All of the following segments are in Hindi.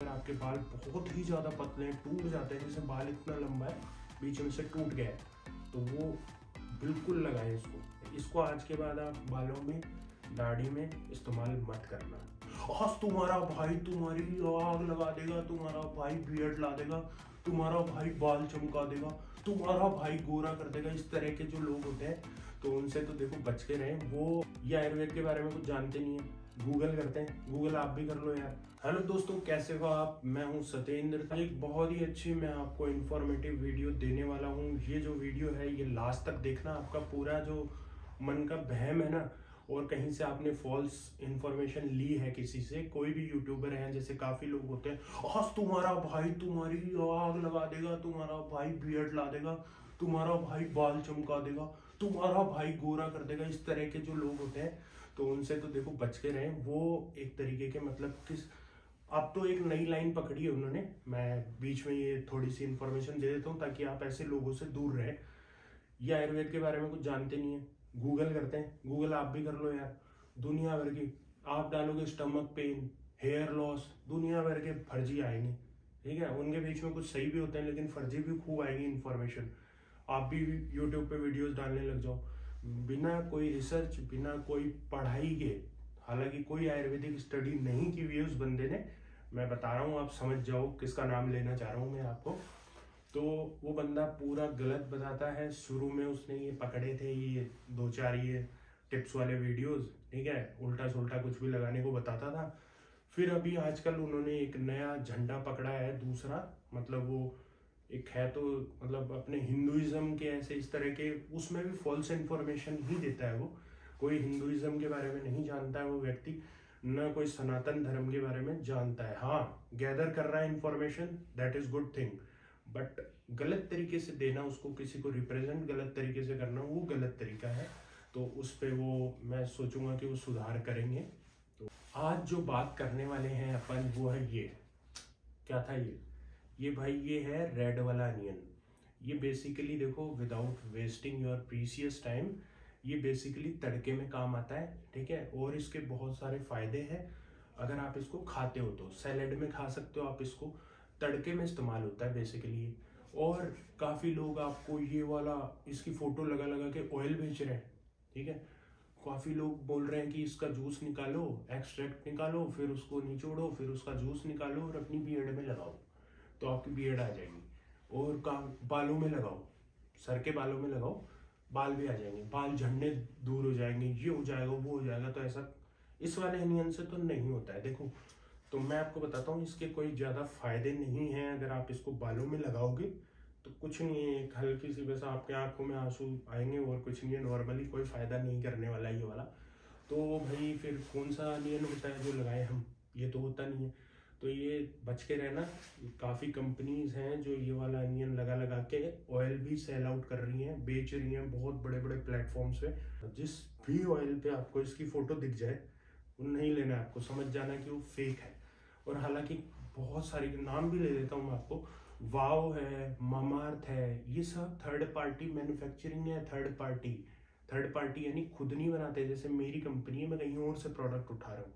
अगर आपके बाल बहुत ही ज़्यादा पतले हैं, टूट जाते हैं, जैसे बाल इतना लंबा है बीच में से टूट गया है, तो वो बिल्कुल लगाएं इसको आज के बाद आप बालों में, दाढ़ी में इस्तेमाल मत करना। आज तुम्हारा भाई तुम्हारी आग लगा देगा, तुम्हारा भाई बियर्ड ला देगा, तुम्हारा भाई बाल चमका देगा, तुम्हारा भाई गोरा कर देगा। इस तरह के जो लोग होते हैं तो उनसे तो देखो बच के रहें। वो ये आयुर्वेद के बारे में कुछ जानते नहीं है, गूगल करते हैं। गूगल आप भी कर लो यार। हेलो दोस्तों, कैसे हो आप? मैं हूं सत्येंद्र। एक बहुत ही अच्छी मैं आपको इन्फॉर्मेटिव वीडियो देने वाला हूं। ये जो वीडियो है ये लास्ट तक देखना। आपका पूरा जो मन का बहम है ना, और कहीं से आपने फॉल्स इंफॉर्मेशन ली है किसी से, कोई भी यूट्यूबर है, जैसे काफी लोग होते हैं, आज तुम्हारा भाई तुम्हारी आग लगा देगा, तुम्हारा भाई बियर्ड ला देगा, तुम्हारा भाई बाल चमका देगा, तुम्हारा भाई गोरा कर देगा। इस तरह के जो लोग होते हैं तो उनसे तो देखो बच के रहें। वो एक तरीके के मतलब किस, अब तो एक नई लाइन पकड़ी है उन्होंने। मैं बीच में ये थोड़ी सी इंफॉर्मेशन दे देता हूँ ताकि आप ऐसे लोगों से दूर रहें। ये आयुर्वेद के बारे में कुछ जानते नहीं है, गूगल करते हैं। गूगल आप भी कर लो यार। दुनिया भर की आप डालोगे स्टमक पेन, हेयर लॉस, दुनिया भर के फर्जी आएंगे, ठीक है। उनके बीच में कुछ सही भी होते हैं लेकिन फर्जी भी खूब आएंगी इन्फॉर्मेशन। आप भी यूट्यूब पे वीडियोस डालने लग जाओ बिना कोई रिसर्च, बिना कोई पढ़ाई के। हालांकि कोई आयुर्वेदिक स्टडी नहीं की हुई है उस बंदे ने, मैं बता रहा हूँ, आप समझ जाओ किसका नाम लेना चाह रहा हूँ मैं आपको। तो वो बंदा पूरा गलत बताता है। शुरू में उसने ये पकड़े थे ये 2-4 ये टिप्स वाले वीडियोस, ठीक है, उल्टा सुल्टा कुछ भी लगाने को बताता था। फिर अभी आजकल उन्होंने एक नया झंडा पकड़ा है दूसरा, मतलब वो एक है तो मतलब अपने हिंदुइज्म के ऐसे इस तरह के, उसमें भी फॉल्स इंफॉर्मेशन ही देता है वो। कोई हिंदुइज्म के बारे में नहीं जानता है वो व्यक्ति, न कोई सनातन धर्म के बारे में जानता है। हाँ, गैदर कर रहा है information, that is good thing, but गलत तरीके से देना, उसको किसी को रिप्रेजेंट गलत तरीके से करना, वो गलत तरीका है। तो उस पे वो मैं सोचूंगा कि वो सुधार करेंगे। तो आज जो बात करने वाले हैं अपन वो है ये, क्या था ये भाई ये है रेड वाला अनियन। ये बेसिकली देखो, without wasting your precious time, ये बेसिकली तड़के में काम आता है, ठीक है। और इसके बहुत सारे फायदे हैं। अगर आप इसको खाते हो तो सैलेड में खा सकते हो आप इसको, तड़के में इस्तेमाल होता है बेसिकली। और काफ़ी लोग आपको ये वाला इसकी फ़ोटो लगा लगा के ऑयल बेच रहे हैं, ठीक है। काफ़ी लोग बोल रहे हैं कि इसका जूस निकालो, एक्सट्रैक्ट निकालो, फिर उसको निचोड़ो, फिर उसका जूस निकालो और अपनी बियर्ड में लगाओ तो आपकी बियर्ड आ जाएगी। और बालों में लगाओ, सर के बालों में लगाओ, बाल भी आ जाएंगे, बाल झड़ने दूर हो जाएंगे, ये हो जाएगा वो हो जाएगा। तो ऐसा इस वाले अनियन से तो नहीं होता है। देखो, तो मैं आपको बताता हूँ, इसके कोई ज़्यादा फायदे नहीं हैं। अगर आप इसको बालों में लगाओगे तो कुछ नहीं है, एक हल्की सी बस आपके आंखों में आंसू आएंगे और कुछ नहीं है। नॉर्मली कोई फ़ायदा नहीं करने वाला ये वाला। तो भाई फिर कौन सा अनियन होता है जो लगाए हम? ये तो होता नहीं है। तो ये बच के रहना। काफ़ी कंपनीज हैं जो ये वाला अनियन लगा लगा के ऑयल भी सेल आउट कर रही हैं, बेच रही हैं बहुत बड़े बड़े प्लेटफॉर्म्स पे। जिस भी ऑयल पे आपको इसकी फ़ोटो दिख जाए वो नहीं लेना है आपको, समझ जाना कि वो फेक है। और हालांकि बहुत सारी नाम भी ले देता हूँ मैं आपको, वाव है, मामाअर्थ है, ये सब थर्ड पार्टी मैन्युफैक्चरिंग है। थर्ड पार्टी यानी खुद नहीं बनाते। जैसे मेरी कंपनी है, मैं कहीं और से प्रोडक्ट उठा रहा हूँ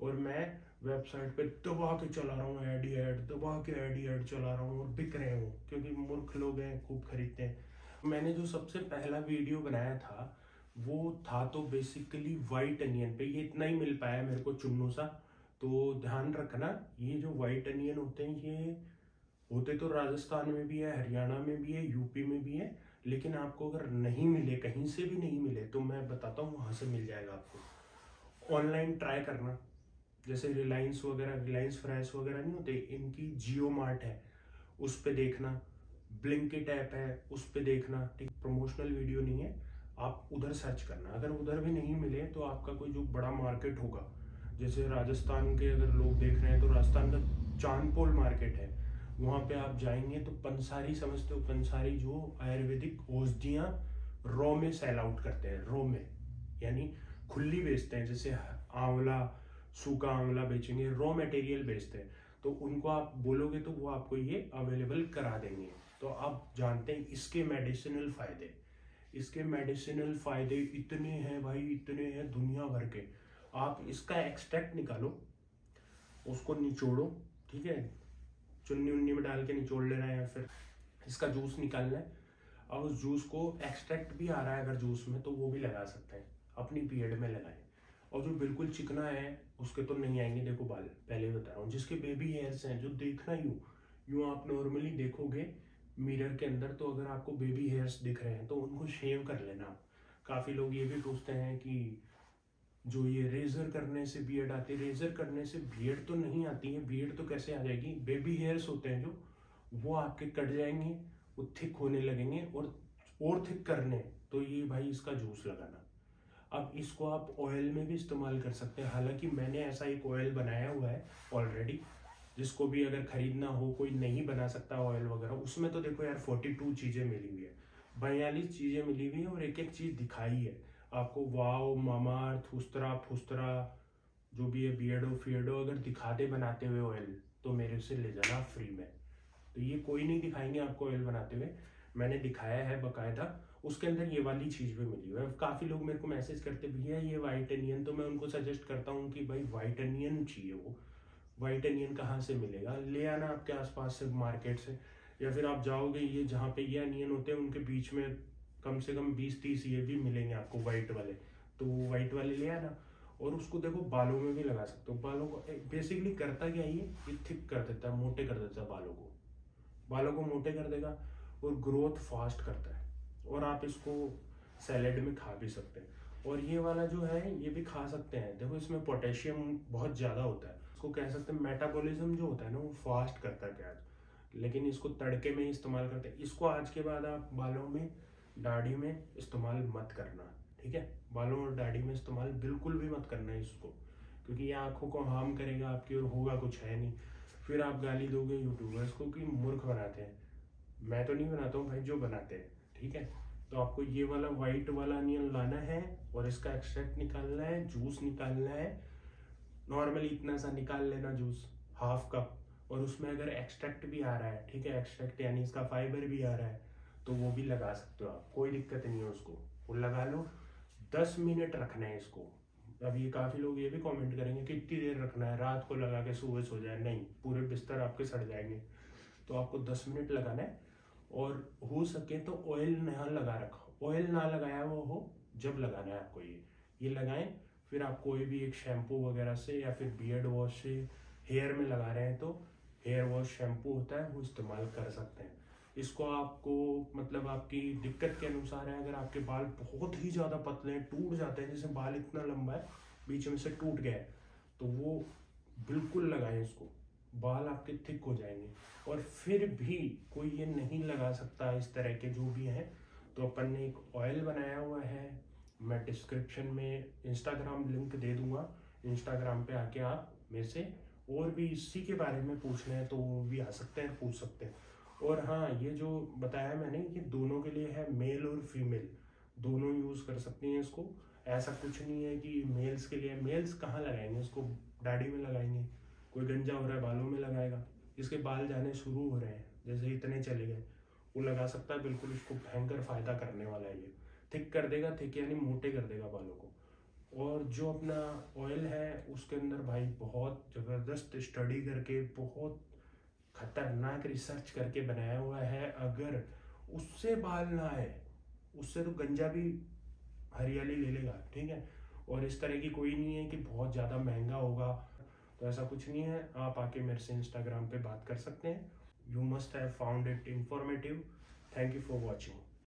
और मैं वेबसाइट पे दबा के चला रहा हूँ, दबा के एड चला रहा हूँ और बिक रहे हूँ, क्योंकि मूर्ख लोग हैं, खूब खरीदते हैं। मैंने जो सबसे पहला वीडियो बनाया था वो था तो बेसिकली वाइट अनियन पे। ये इतना ही मिल पाया मेरे को चुन्नू सा। तो ध्यान रखना, ये जो वाइट अनियन होते हैं ये होते तो राजस्थान में भी है, हरियाणा में भी है, यूपी में भी है। लेकिन आपको अगर नहीं मिले, कहीं से भी नहीं मिले, तो मैं बताता हूँ वहां से मिल जाएगा आपको। ऑनलाइन ट्राई करना, जैसे रिलायंस वगैरह, रिलायंस फ्रेश वगैरह नहीं होते, इनकी जियो मार्ट है, उस पर देखना। ब्लिंकिट ऐप है, उस पर देखना, ठीक। प्रमोशनल वीडियो नहीं है, आप उधर सर्च करना। अगर उधर भी नहीं मिले तो आपका कोई जो बड़ा मार्केट होगा, जैसे राजस्थान के अगर लोग देख रहे हैं तो राजस्थान का चांदपोल मार्केट है, वहाँ पे आप जाएंगे तो पंसारी, समझते हो पंसारी, जो आयुर्वेदिक औषधियाँ रॉ में सेल आउट करते हैं, रॉ में यानी खुली बेचते हैं। जैसे आंवला, सूखा आंवला बेचेंगे, रॉ मटेरियल बेचते हैं, तो उनको आप बोलोगे तो वो आपको ये अवेलेबल करा देंगे। तो आप जानते हैं इसके मेडिसिनल फायदे, इसके मेडिसिनल फायदे इतने हैं भाई, इतने हैं दुनिया भर के। आप इसका एक्सट्रैक्ट निकालो, उसको निचोड़ो, ठीक है, चुन्नी उन्नी में डाल के निचोड़ लेना है या फिर इसका जूस निकालना है। और उस जूस को एक्सट्रैक्ट भी आ रहा है अगर जूस में, तो वो भी लगा सकते हैं, अपनी बियर्ड में लगाएं। और जो बिल्कुल चिकना है उसके तो नहीं आएंगे देखो बाल, पहले ही बता रहा हूँ। जिसके बेबी हेयर्स हैं, जो देखना यूँ आप नॉर्मली देखोगे मिरर के अंदर, तो अगर आपको बेबी हेयर्स दिख रहे हैं तो उनको शेव कर लेना आप। काफ़ी लोग ये भी पूछते हैं कि जो ये रेजर करने से बियर्ड आती है, रेजर करने से बियर्ड तो नहीं आती है। बियर्ड तो कैसे आ जाएगी, बेबी हेयर्स होते हैं जो, वो आपके कट जाएंगे, वो थिक होने लगेंगे और थिक करने, तो ये भाई इसका जूस लगाना। अब इसको आप ऑयल में भी इस्तेमाल कर सकते हैं। हालांकि मैंने ऐसा एक ऑयल बनाया हुआ है ऑलरेडी, जिसको भी अगर खरीदना हो, कोई नहीं बना सकता ऑयल वगैरह, उसमें तो देखो यार 42 चीज़ें मिली हुई है, 42 चीज़ें मिली हुई है और एक एक चीज़ दिखाई है आपको। वाओ, मामाअर्थ, उस्तरा फुस्तरा, जो भी है, बियर्डो फियर्डो, अगर दिखाते बनाते हुए ऑयल तो मेरे से ले जाना फ्री में। तो ये कोई नहीं दिखाएंगे आपको ऑयल बनाते हुए, मैंने दिखाया है बकायदा। उसके अंदर ये वाली चीज़ भी मिली हुई है। काफ़ी लोग मेरे को मैसेज करते भैया ये वाइट अनियन, तो मैं उनको सजेस्ट करता हूँ कि भाई वाइट अनियन चाहिए, वो वाइट अनियन कहाँ से मिलेगा, ले आना आपके आसपास से मार्केट से, या फिर आप जाओगे ये जहाँ पे ये अनियन होते हैं उनके बीच में कम से कम 20-30 ये भी मिलेंगे आपको वाइट वाले, तो वाइट वाले ले आना। और उसको देखो बालों में भी लगा सकते हो। बालों को बेसिकली करता क्या ये थिक कर देता है, मोटे कर देता है बालों को मोटे कर देगा और ग्रोथ फास्ट करता है। और आप इसको सैलेड में खा भी सकते हैं। और ये वाला जो है ये भी खा सकते हैं, देखो इसमें पोटेशियम बहुत ज़्यादा होता है। इसको कह सकते हैं मेटाबॉलिज्म जो होता है ना वो फास्ट करता है प्याज। लेकिन इसको तड़के में ही इस्तेमाल करते हैं। इसको आज के बाद आप बालों में, दाढ़ी में इस्तेमाल मत करना, ठीक है। बालों और दाढ़ी में इस्तेमाल बिल्कुल भी मत करना है इसको, क्योंकि ये आंखों को हार्म करेगा आपकी और होगा कुछ है नहीं। फिर आप गाली दोगे यूट्यूबर्स को कि मूर्ख बनाते हैं। मैं तो नहीं बनाता हूँ भाई, जो बनाते हैं, ठीक है। तो आपको ये वाला वाइट वाला अनियन लाना है और इसका एक्सट्रैक्ट निकालना है, जूस निकालना है। नॉर्मली इतना सा निकाल लेना जूस, हाफ कप। और उसमें अगर एक्सट्रैक्ट भी आ रहा है, ठीक है, एक्सट्रैक्ट यानी इसका फाइबर भी आ रहा है, तो वो भी लगा सकते हो आप, कोई दिक्कत नहीं है उसको, वो लगा लो। 10 मिनट रखना है इसको। अब ये काफ़ी लोग ये भी कमेंट करेंगे कि कितनी देर रखना है, रात को लगा के सुबह सो जाए, नहीं, पूरे बिस्तर आपके सड़ जाएंगे। तो आपको 10 मिनट लगाना है। और हो सके तो ऑयल ना लगा रखा, ऑयल ना लगाया हुआ हो जब लगाना है आपको ये लगाएं। फिर आप कोई भी एक शैम्पू वगैरह से या फिर बियर्ड वॉश से हेयर में लगा रहे हैं तो हेयर वॉश शैम्पू होता है वो इस्तेमाल कर सकते हैं। इसको आपको मतलब आपकी दिक्कत के अनुसार है। अगर आपके बाल बहुत ही ज़्यादा पतले हैं, टूट जाते हैं, जैसे बाल इतना लंबा है बीच में से टूट गया है, तो वो बिल्कुल लगाएं इसको, बाल आपके थिक हो जाएंगे। और फिर भी कोई ये नहीं लगा सकता इस तरह के जो भी हैं, तो अपन ने एक ऑयल बनाया हुआ है, मैं डिस्क्रिप्शन में इंस्टाग्राम लिंक दे दूंगा, इंस्टाग्राम पे आके आप मेरे से और भी इसी के बारे में पूछना है तो वो भी आ सकते हैं, पूछ सकते हैं। और हाँ, ये जो बताया मैंने ये दोनों के लिए है, मेल और फीमेल दोनों यूज़ कर सकती हैं इसको। ऐसा कुछ नहीं है कि मेल्स के लिए, मेल्स कहाँ लगाएंगे इसको, दाढ़ी में लगाएंगे, कोई गंजा हो रहा है बालों में लगाएगा, जिसके बाल जाने शुरू हो रहे हैं जैसे इतने चले गए वो लगा सकता है, बिल्कुल उसको भयंकर फ़ायदा करने वाला है। ये थिक कर देगा, थिक यानी मोटे कर देगा बालों को। और जो अपना ऑयल है उसके अंदर भाई बहुत ज़बरदस्त स्टडी करके, बहुत खतरनाक रिसर्च करके बनाया हुआ है। अगर उससे बाल ना आए, उससे तो गंजा भी हरियाली ले लेगा, ठीक है। और इस तरह की कोई नहीं है कि बहुत ज़्यादा महंगा होगा, तो ऐसा कुछ नहीं है। आप आके मेरे से इंस्टाग्राम पे बात कर सकते हैं। You must have found it informative. Thank you for watching.